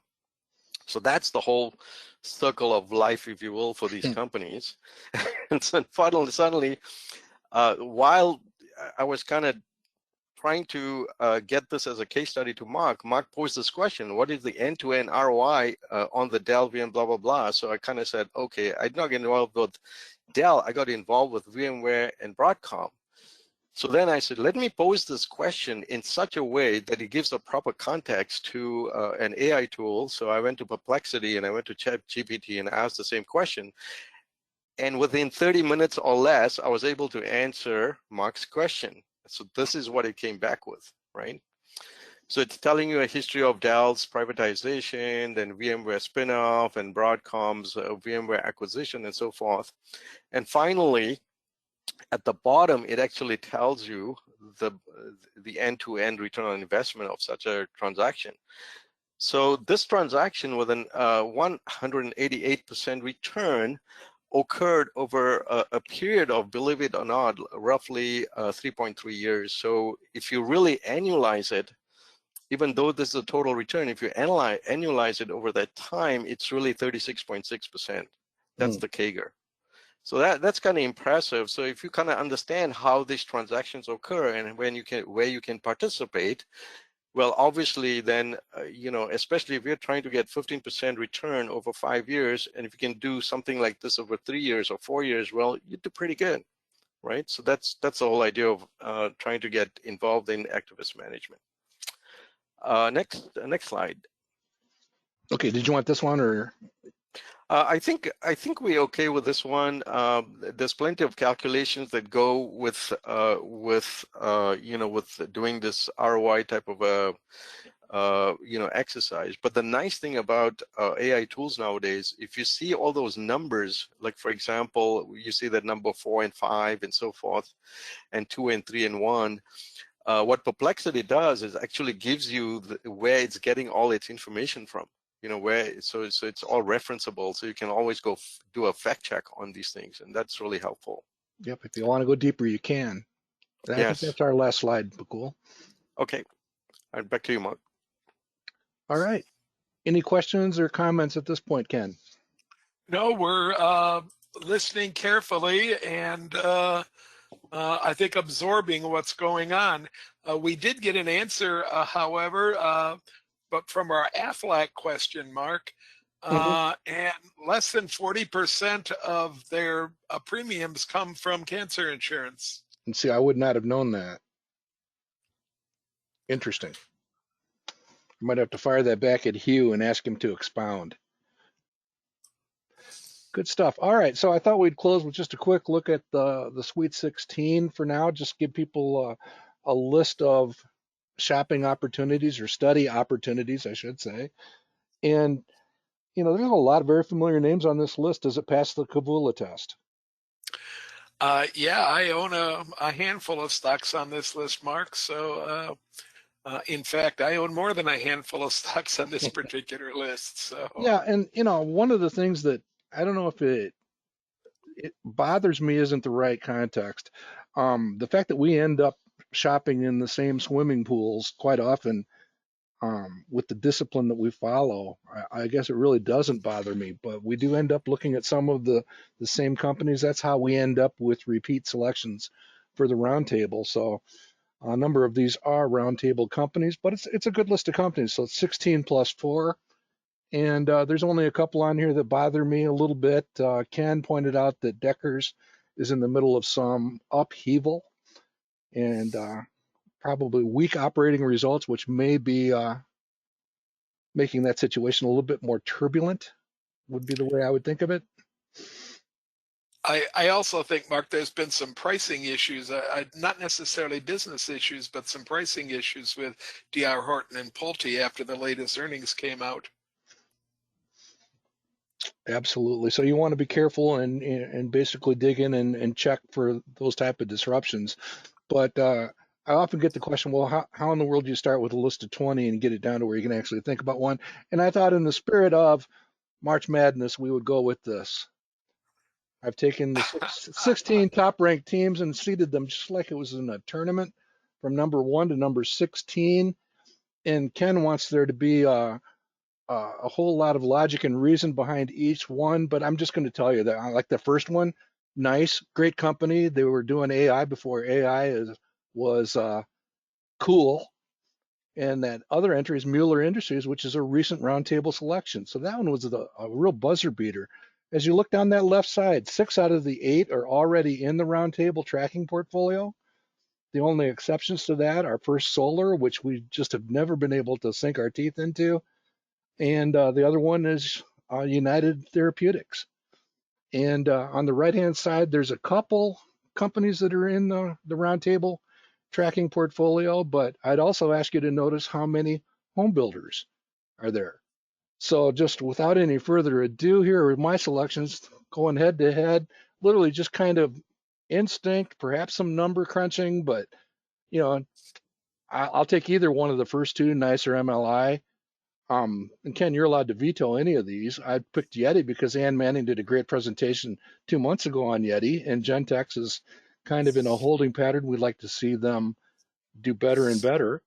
So that's the whole circle of life, if you will, for these companies. And so suddenly, while I was kind of trying to get this as a case study to Mark, Mark posed this question: what is the end-to-end ROI on the Dell VM, blah, blah, blah. So I kind of said, okay, I did not get involved with Dell. I got involved with VMware and Broadcom. So then I said, let me pose this question in such a way that it gives a proper context to an AI tool. So I went to Perplexity and I went to ChatGPT and asked the same question. And within 30 minutes or less, I was able to answer Mark's question. So this is what it came back with, right? So it's telling you a history of Dell's privatization, then VMware spinoff, and Broadcom's VMware acquisition, and so forth. And finally, at the bottom, it actually tells you the end-to-end return on investment of such a transaction. So this transaction with an 188% return occurred over a period of, believe it or not, roughly 3.3 years. So if you really annualize it, even though this is a total return, if you annualize it over that time, it's really 36.6%. That's the CAGR. So that's kind of impressive. So if you kind of understand how these transactions occur and where you can participate, well, obviously then, especially if you're trying to get 15% return over 5 years, and if you can do something like this over 3 years or 4 years, well, you do pretty good, right? So that's the whole idea of trying to get involved in activist management. Next slide. Okay, did you want this one or? I think we're okay with this one. There's plenty of calculations that go with doing this ROI type of a exercise. But the nice thing about AI tools nowadays, if you see all those numbers, like for example, you see that number 4 and 5 and so forth, and 2 and 3 and 1. What Perplexity does is actually gives you where it's getting all its information from. So it's all referenceable, so you can always go do a fact check on these things, and that's really helpful. Yep, if you want to go deeper, you can. I think that's our last slide, Bakul. Okay, all right, back to you, Mark. All right. Any questions or comments at this point, Ken? No, we're listening carefully and I think absorbing what's going on. We did get an answer, however, but from our AFLAC question, Mark, and less than 40% of their premiums come from cancer insurance. And see, I would not have known that. Interesting. I might have to fire that back at Hugh and ask him to expound. Good stuff. All right, so I thought we'd close with just a quick look at the Sweet 16 for now. Just give people a list of shopping opportunities or study opportunities, I should say. And, there's a lot of very familiar names on this list. Does it pass the Kavula test? Yeah, I own a handful of stocks on this list, Mark. So, in fact, I own more than a handful of stocks on this particular list. So yeah, and one of the things that I don't know if it bothers me isn't the right context. The fact that we end up shopping in the same swimming pools quite often, with the discipline that we follow, I guess it really doesn't bother me. But we do end up looking at some of the same companies. That's how we end up with repeat selections for the roundtable. So a number of these are roundtable companies, but it's a good list of companies. So it's 16 plus 4. And there's only a couple on here that bother me a little bit. Ken pointed out that Deckers is in the middle of some upheaval and probably weak operating results, which may be making that situation a little bit more turbulent, would be the way I would think of it. I also think, Mark, there's been some pricing issues, not necessarily business issues, but some pricing issues with D.R. Horton and Pulte after the latest earnings came out. Absolutely. So you want to be careful and basically dig in and check for those type of disruptions. But I often get the question, well, how in the world do you start with a list of 20 and get it down to where you can actually think about one? And I thought in the spirit of March Madness, we would go with this. I've taken the 16 top-ranked teams and seeded them just like it was in a tournament from number 1 to number 16. And Ken wants there to be a whole lot of logic and reason behind each one, but I'm just going to tell you that I like the first one. Nice, great company. They were doing AI before AI was cool. And that other entry is Mueller Industries, which is a recent roundtable selection. So that one was a real buzzer beater. As you look down that left side, 6 out of the 8 are already in the roundtable tracking portfolio. The only exceptions to that are First Solar, which we just have never been able to sink our teeth into, and the other one is United Therapeutics. And on the right-hand side, there's a couple companies that are in the roundtable tracking portfolio, but I'd also ask you to notice how many home builders are there. So just without any further ado, here are my selections going head to head, literally just kind of instinct, perhaps some number crunching, but you know, I'll take either one of the first two, NICE or MLI. And Ken, you're allowed to veto any of these. I picked Yeti because Ann Manning did a great presentation 2 months ago on Yeti, and Gentex is kind of in a holding pattern. We'd like to see them do better and better.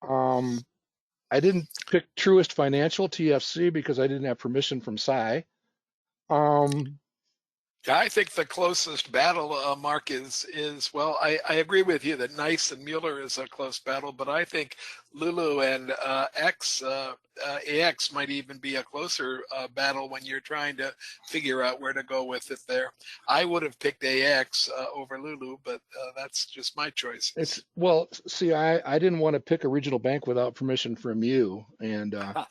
I didn't pick Truist Financial, TFC, because I didn't have permission from Cy. I think the closest battle, Mark, is well, I agree with you that NICE and Mueller is a close battle, but I think Lulu and AX might even be a closer battle when you're trying to figure out where to go with it there. I would have picked AX over Lulu, but that's just my choice. Well, see, I didn't want to pick a regional bank without permission from you, and All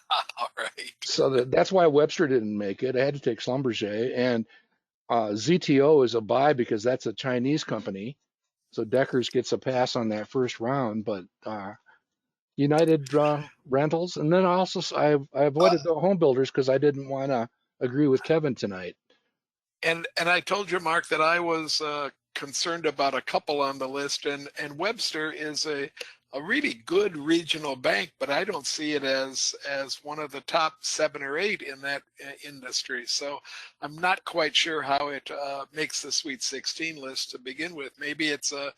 right. so that's why Webster didn't make it. I had to take Schlumberger, and ZTO is a buy because that's a Chinese company. So Deckers gets a pass on that first round, but United Rentals, and then I avoided the home builders because I didn't want to agree with Kevin tonight. And I told you, Mark, that I was concerned about a couple on the list, and Webster is a really good regional bank, but I don't see it as one of the top 7 or 8 in that industry. So I'm not quite sure how it makes the Sweet 16 list to begin with. Maybe it's a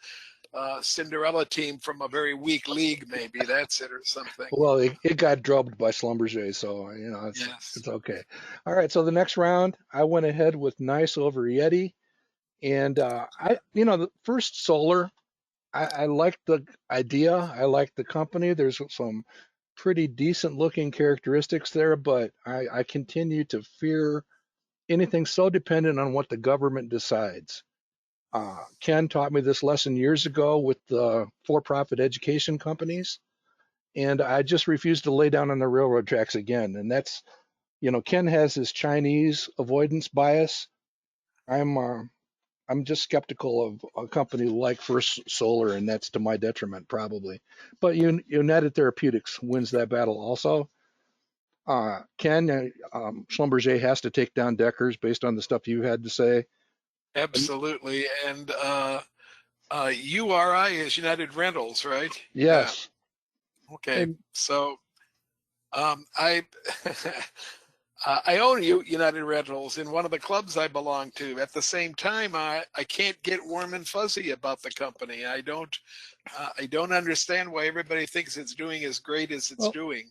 Cinderella team from a very weak league. Maybe that's it or something. Well, it got drubbed by Schlumberger, so it's okay. All right, so the next round, I went ahead with NICE over Yeti, and the First Solar. I like the idea. I like the company. There's some pretty decent looking characteristics there, but I continue to fear anything so dependent on what the government decides. Ken taught me this lesson years ago with the for-profit education companies, and I just refuse to lay down on the railroad tracks again. And that's, Ken has his Chinese avoidance bias. I'm just skeptical of a company like First Solar, and that's to my detriment probably. But United Therapeutics wins that battle also. Ken, Schlumberger has to take down Deckers based on the stuff you had to say. Absolutely, and URI is United Rentals, right? Yes. Yeah. Okay, so I I own United Rentals in one of the clubs I belong to. At the same time, I can't get warm and fuzzy about the company. I don't understand why everybody thinks it's doing as great as it's doing.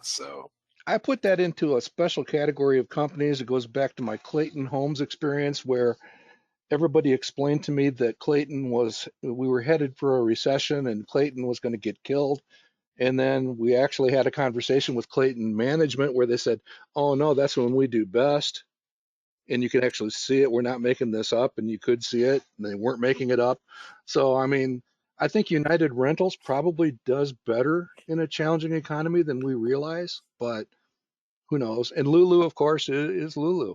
So I put that into a special category of companies. It goes back to my Clayton Homes experience, where everybody explained to me that we were headed for a recession and Clayton was going to get killed. And then we actually had a conversation with Clayton management where they said, oh no, that's when we do best. And you can actually see it. We're not making this up, and you could see it. And they weren't making it up. So, I think United Rentals probably does better in a challenging economy than we realize, but who knows? And Lulu, of course, is Lulu.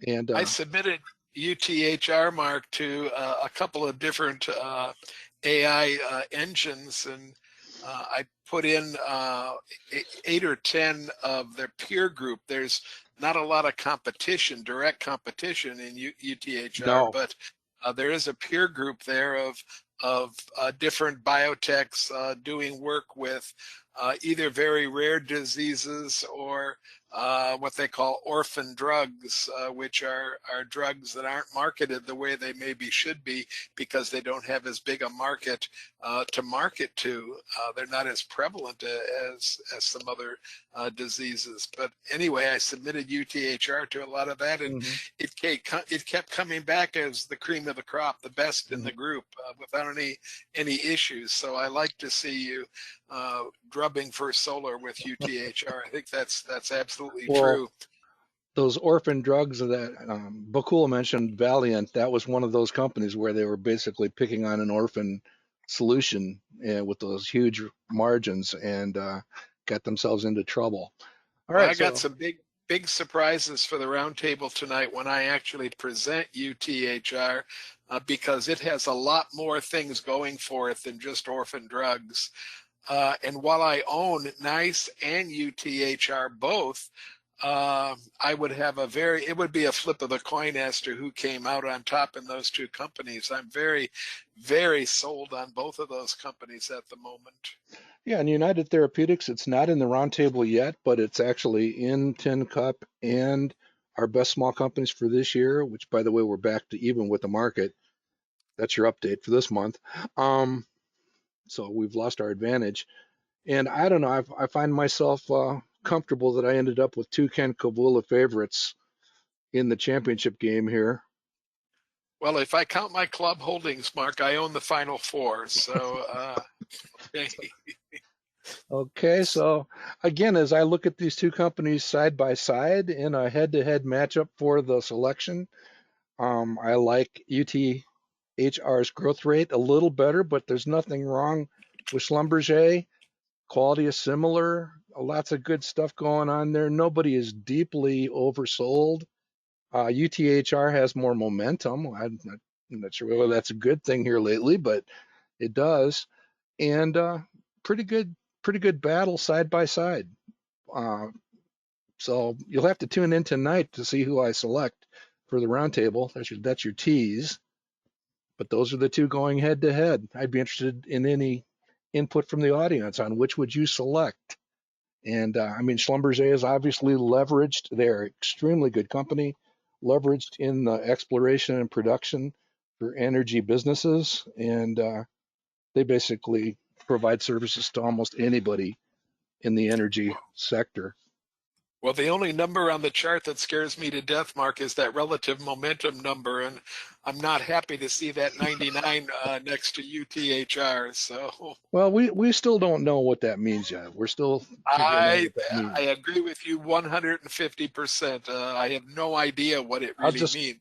And I submitted UTHR, Mark, to a couple of different AI engines, and I put in 8 or 10 of their peer group. There's not a lot of competition, direct competition in UTHR, but there is a peer group there of different biotechs doing work with either very rare diseases or what they call orphan drugs, which are drugs that aren't marketed the way they maybe should be because they don't have as big a market to market to. They're not as prevalent as some other diseases. But anyway, I submitted UTHR to a lot of that, and it kept coming back as the cream of the crop, the best in the group, without any issues. So I like to see you drubbing for solar with UTHR. I think that's absolutely true. Those orphan drugs that Bakula mentioned, Valiant, that was one of those companies where they were basically picking on an orphan solution with those huge margins and got themselves into trouble. All right, I got some big surprises for the roundtable tonight when I actually present UTHR because it has a lot more things going for it than just orphan drugs. And while I own NICE and UTHR both, I would have it would be a flip of the coin as to who came out on top in those two companies. I'm very, very sold on both of those companies at the moment. Yeah, and United Therapeutics, it's not in the roundtable yet, but it's actually in Tin Cup and our best small companies for this year, which, by the way, we're back to even with the market. That's your update for this month. So we've lost our advantage. And I don't know, I find myself comfortable that I ended up with two Ken Kavula favorites in the championship game here. Well, if I count my club holdings, Mark, I own the final four. So, Okay, so again, as I look at these two companies side by side in a head-to-head matchup for the selection, I like UTHR's growth rate a little better, but there's nothing wrong with Schlumberger. Quality is similar, lots of good stuff going on there. Nobody is deeply oversold. UTHR has more momentum. I'm not sure whether that's a good thing here lately, but it does. And pretty good battle side by side. So you'll have to tune in tonight to see who I select for the roundtable. That's your tease. But those are the two going head to head. I'd be interested in any input from the audience on which would you select. And I mean, Schlumberger is obviously leveraged. They're extremely good company, leveraged in the exploration and production for energy businesses. And they basically provide services to almost anybody in the energy sector. well, the only number on the chart that scares me to death, Mark, is that relative momentum number, and I'm not happy to see that 99 next to UTHR. So, well, we still don't know what that means yet. We're still figuring out what that means. I agree with you 150%. I have no idea what it really means.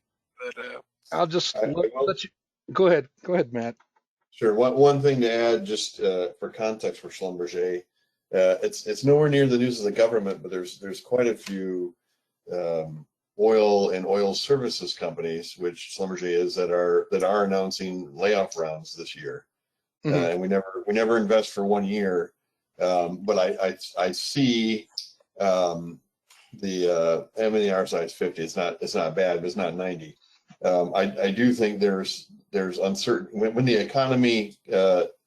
But I'll just let you go ahead. Go ahead, Matt. Sure. One thing to add, just for context for Schlumberger, it's nowhere near the news of the government, but there's quite a few oil and oil services companies, which Schlumberger is, that are announcing layoff rounds this year. And we never invest for 1 year, but I see the M&ER size 50. It's not bad, but it's not 90. I do think there's uncertainty when the economy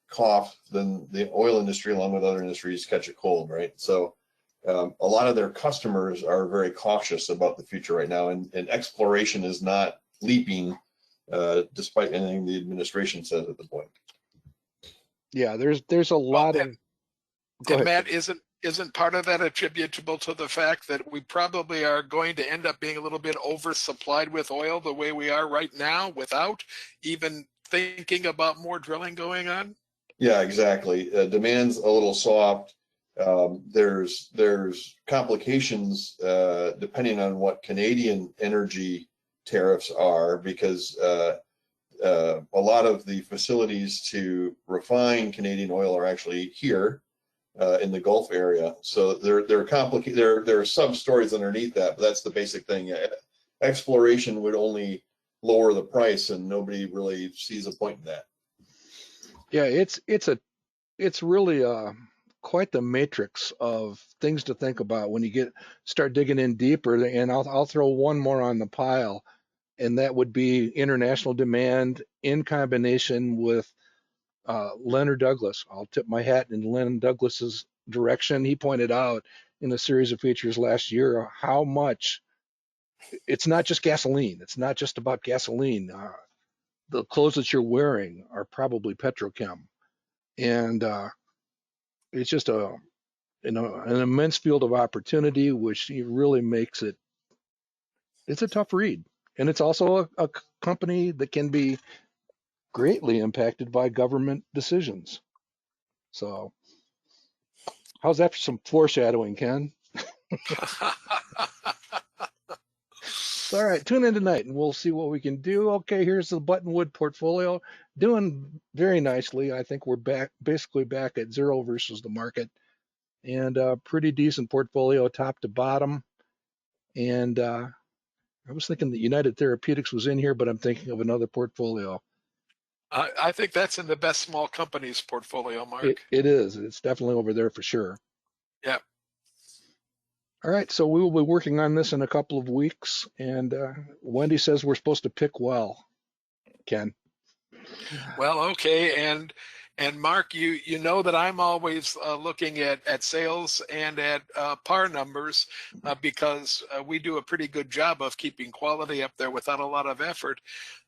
coughs, then the oil industry, along with other industries, catch a cold, right? So a lot of their customers are very cautious about the future right now, and exploration is not leaping, despite anything the administration says at the point. Yeah, there's a lot of. And Matt, isn't part of that attributable to the fact that we probably are going to end up being a little bit oversupplied with oil the way we are right now, without even thinking about more drilling going on? Yeah, exactly. Demand's a little soft. There's complications depending on what Canadian energy tariffs are, because a lot of the facilities to refine Canadian oil are actually here in the Gulf area. So they're complicated. There are sub stories underneath that, but that's the basic thing. Exploration would only lower the price, and nobody really sees a point in that. Yeah, it's really quite the matrix of things to think about when you start digging in deeper. And I'll throw one more on the pile, and that would be international demand in combination with Leonard Douglas. I'll tip my hat in Leonard Douglas's direction. He pointed out in a series of features last year how much it's not just gasoline. It's not just about gasoline. The clothes that you're wearing are probably petrochem, and it's just an immense field of opportunity, which really makes it. It's a tough read, and it's also a company that can be greatly impacted by government decisions. So, how's that for some foreshadowing, Ken? So, all right, tune in tonight and we'll see what we can do. Okay, here's the Buttonwood portfolio. Doing very nicely. I think we're basically back at zero versus the market, and a pretty decent portfolio top to bottom. And I was thinking that United Therapeutics was in here, but I'm thinking of another portfolio. I think that's in the best small companies portfolio, Mark. It is. It's definitely over there for sure. Yeah. All right, so we will be working on this in a couple of weeks, and Wendy says we're supposed to pick well, Ken. Well, okay, and Mark, you know that I'm always looking at sales and at par numbers because we do a pretty good job of keeping quality up there without a lot of effort.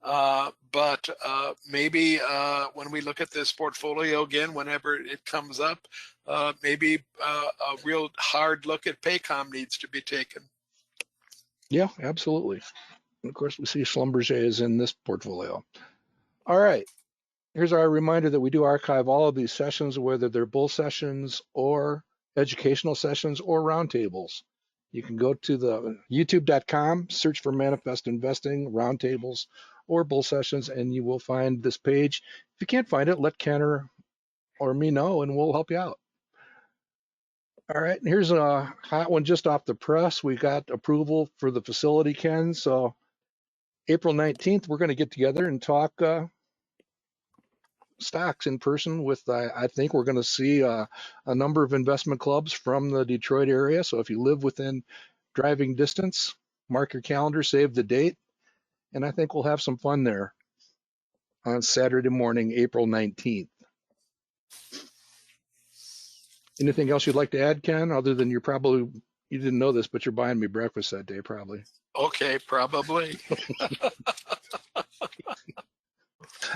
But maybe when we look at this portfolio again, whenever it comes up, maybe a real hard look at Paycom needs to be taken. Yeah, absolutely. And of course, we see Schlumberger is in this portfolio. All right. Here's our reminder that we do archive all of these sessions, whether they're bull sessions or educational sessions or roundtables. You can go to the youtube.com, search for Manifest Investing, roundtables, or bull sessions, and you will find this page. If you can't find it, let Ken or me know, and we'll help you out. All right, and here's a hot one just off the press. We got approval for the facility, Ken. So April 19th, we're going to get together and talk stocks in person with, I think we're going to see a number of investment clubs from the Detroit area. So if you live within driving distance, mark your calendar, save the date, and I think we'll have some fun there on Saturday morning, April 19th. Anything else you'd like to add, Ken, other than you didn't know this, but you're buying me breakfast that day, probably. Okay, probably.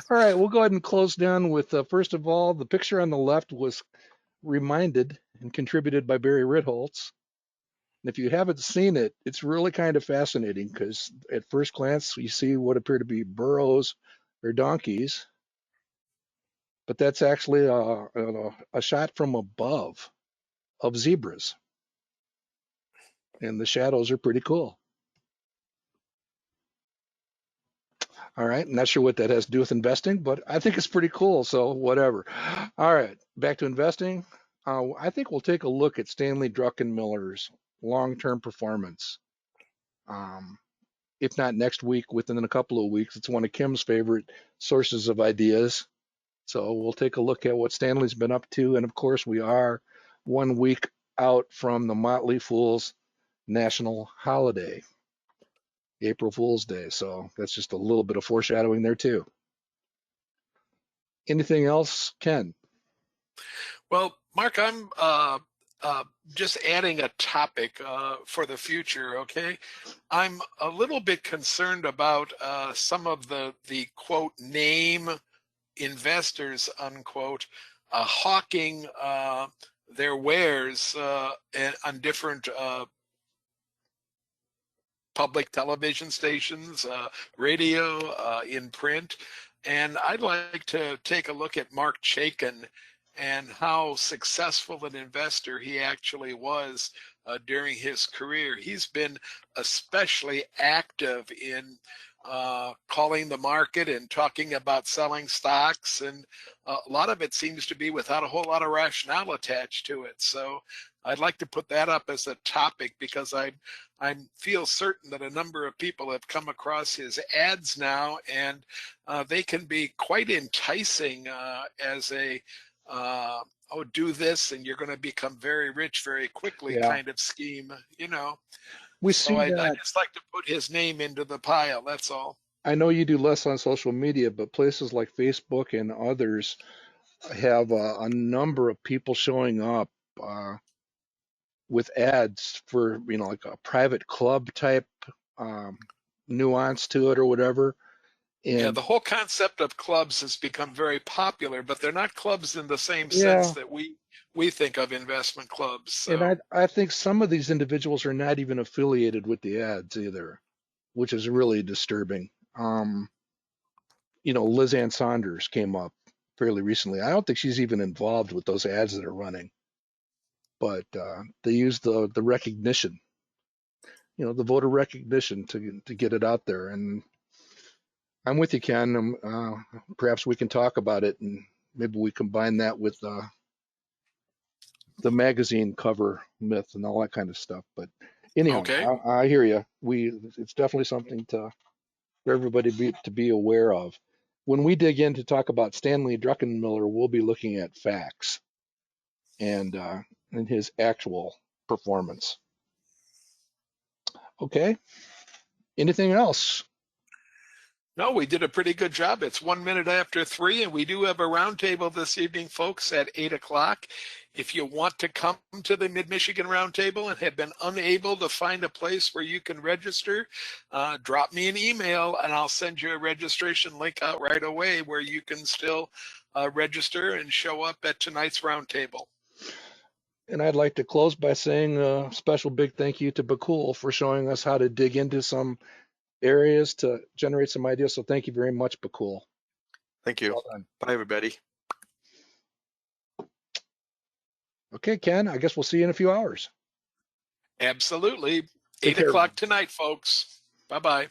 All right, we'll go ahead and close down with, first of all, the picture on the left was reminded and contributed by Barry Ritholtz. And if you haven't seen it, it's really kind of fascinating because at first glance, you see what appear to be burros or donkeys, but that's actually a shot from above of zebras. And the shadows are pretty cool. All right, not sure what that has to do with investing, but I think it's pretty cool, so whatever. All right, back to investing. I think we'll take a look at Stanley Druckenmiller's long-term performance. If not next week, within a couple of weeks. It's one of Kim's favorite sources of ideas. So we'll take a look at what Stanley's been up to. And of course, we are 1 week out from the Motley Fool's national holiday, April Fool's Day. So that's just a little bit of foreshadowing there too. Anything else, Ken? Well, Mark, I'm just adding a topic for the future, okay? I'm a little bit concerned about some of the quote name investors, unquote, hawking their wares on different public television stations, radio, in print. And I'd like to take a look at Mark Chaikin and how successful an investor he actually was during his career. He's been especially active in calling the market and talking about selling stocks, and a lot of it seems to be without a whole lot of rationale attached to it. So I'd like to put that up as a topic because I feel certain that a number of people have come across his ads now, and they can be quite enticing as a oh, do this and you're going to become very rich very quickly kind of scheme, you know. So I'd just like to put his name into the pile, that's all. I know you do less on social media, but places like Facebook and others have a number of people showing up with ads for, like a private club type nuance to it or whatever. Yeah, And the whole concept of clubs has become very popular, but they're not clubs in the same sense yeah, that we think of investment clubs. and So I think some of these individuals are not even affiliated with the ads either, which is really disturbing. Liz Ann Saunders came up fairly recently. I don't think she's even involved with those ads that are running, but they use the recognition, the voter recognition to get it out there. And I'm with you, Ken. Perhaps we can talk about it, and maybe we combine that with the magazine cover myth and all that kind of stuff. But anyhow, okay. I hear you. It's definitely something for everybody to be aware of. When we dig in to talk about Stanley Druckenmiller, we'll be looking at facts and his actual performance. Okay. Anything else? No, we did a pretty good job. It's 1 minute after 3, and we do have a roundtable this evening, folks, at 8 o'clock. If you want to come to the Mid-Michigan Roundtable and have been unable to find a place where you can register, drop me an email, and I'll send you a registration link out right away where you can still register and show up at tonight's roundtable. And I'd like to close by saying a special big thank you to Bakul for showing us how to dig into some areas to generate some ideas. So thank you very much, Bakul. Thank you. Well done. Bye, everybody. Okay, Ken, I guess we'll see you in a few hours. Absolutely. Take 8 care. o'clock tonight, folks. Bye-bye.